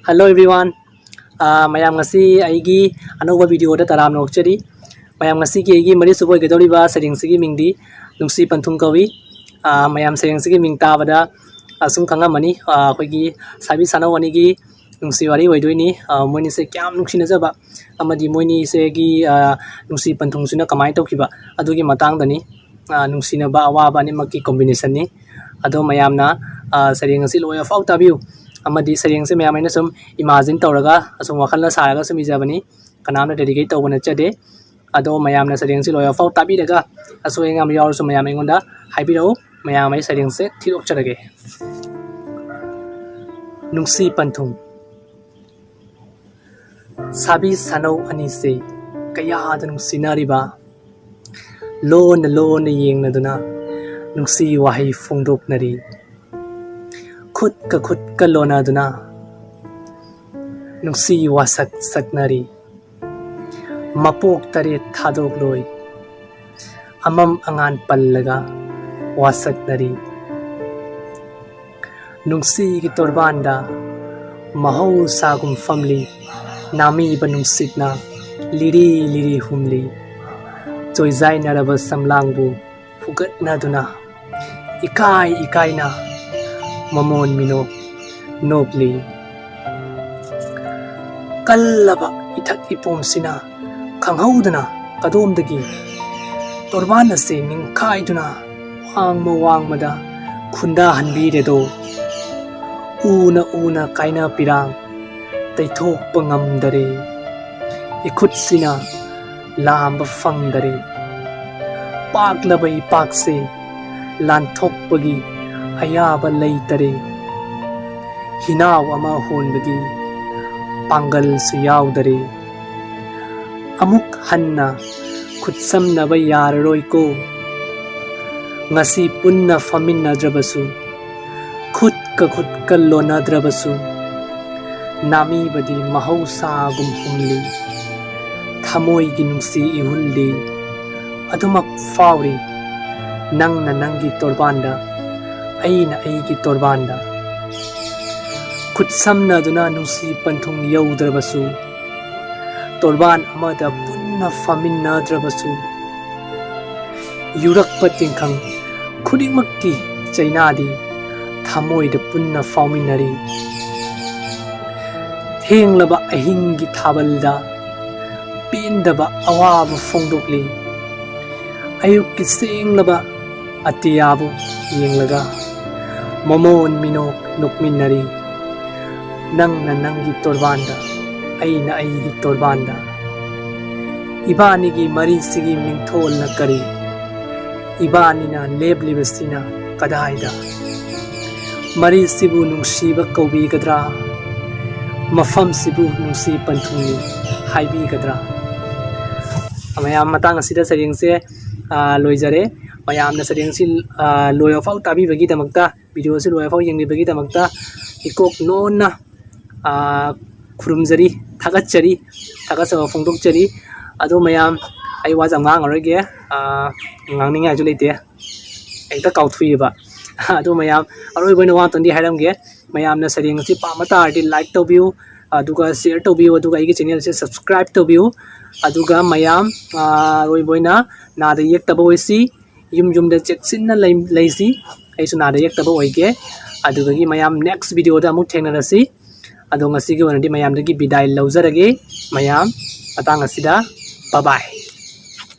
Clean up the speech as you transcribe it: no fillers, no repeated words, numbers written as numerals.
Hello everyone. Mayam ngasi aigi anova video da taram nokchari. Mayam ngasi ki aigi mari suboi gedori ba seireng sigi mingdi nungsi panthung kawi. Mayam seireng sigi ming ta bada asum khanga mani khoigi sabi sanawani gi nungsi wari waidoi moini se kyam nungsi najaba amadi moini se gi nungsi panthung suna kamai tokhiba adugi matang dani nungsi na ba awa ba ni makki combination ni ado mayam na seireng ngasi loya fau tabiu amadi seireng se mayam ina sum imagine tawraga asum wakal na saraga sum ijabani kanamna dedicate tawbana chade ado mayam na seireng se loya fau tabi daga aso engam yaur sum mayam engonda haibirau mayam ai seireng se thilok charage nungsi panthung sabi sanau ani se kaya da nungsi nariba lon yengna duna nungsi wahi fongdok nari khut ka lona duna nungsi wasak saknari mapok tare thadok loi amam angan pallaga wasak nari nungsi ki torbanda mahau sagum family nami banungsitna liri humli joizai naraba samlangbu fugat na duna ikai na mamon mino nobly kallaba ithak ipom sina khanghaudana kadomdagi torbana se ningkai duna wangmada khunda hanbire do una kaina pirang taithok pangamdare ikhut sina lamba fangdare paklabai pakse lanthok pagi ayaba leitare hinaw ama honbagi pangal suyaudare amuk hanna khutsamna ba yarroi ko ngasi punna faminna drabasu khut ka lona drabasu nami badi mahausa gum humli thamoi gi nungsi ihulli adumak fauri nangna nangi torbanda aina aigi torbanda khutsamna duna nungsi panthung yaudrabasu torban amada punna faminna drabasu yurak patingkhang khudikmakki chainadi thamoi da punna fauminari thenglaba ahingi thabalda pindaba awaba fongdokli ayukki senglaba atiyabu yenglaga mamon minok nukminari nangna nangi torbanda aina aigi torbanda ibanigi marisigi mingthol na kari ibanina leblibasina kadaida marisibu nungsiba kaubigadra mafam sibu nungsi panthungni haibigadra mayam matang asida seireng se loijare mayam na seireng si loya fau tabi bagi damakta video se loya fau yengni bagi damakta ikok nonna khurumjari thagachari thagasa fongdokchari ado mayam ai wajam ngangarage ngangninga ju leite ekta kauthuiba ado mayam aroi boina wa tondi hairamge mayam na seireng si pamata arti like to view aduga share to view aduga igi channel se subscribe to view aduga mayam roi boina na da yek tabo oisi yum da cheksinna laisi aisu na da yek tabo oige aduga gi mayam next video da amuk thengnarasi ado ngasi gi onadi mayam da gi bidai lawjarage mayam atang asida bye bye